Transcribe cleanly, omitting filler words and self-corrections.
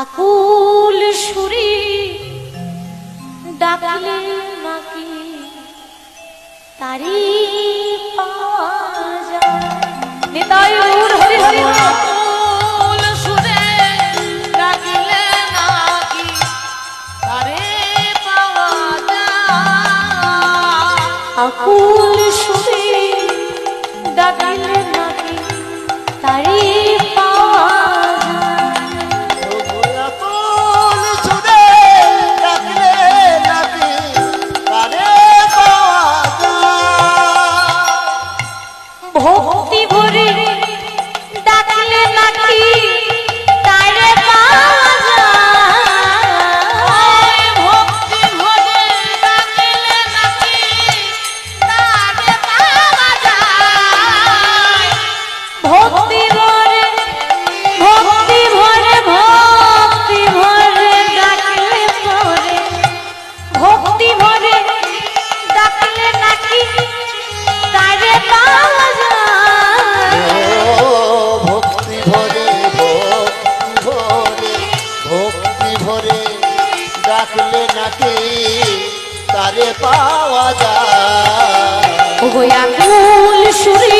আকুল সুরে ডাকলে নাকি তারি পাওয়া যায়। নিতাই গৌর হরি হরি। আকুল সুরে ডাকলে নাকি তারে পাওয়া যায়। আকুল সুরে ডাকলে নাকি তারি পাওয়া ভক্তি ভরে ডাকলে নাকি তারে পাওয়া যায়। ভক্তি ভরে ডাকলে নাকি তারে পাওয়া যায়। ভক্তি ভরে ভক্তি ভরে ভক্তি ভরে ডাকলে পরে ভক্তি ভরে ডাকলে নাকি তারে পাওয়া যায়। ভক্তি ভরে ভক্তি ভরে ডাকলে নাকি তারে পাওয়া যায়। ওগো আকুল সুরে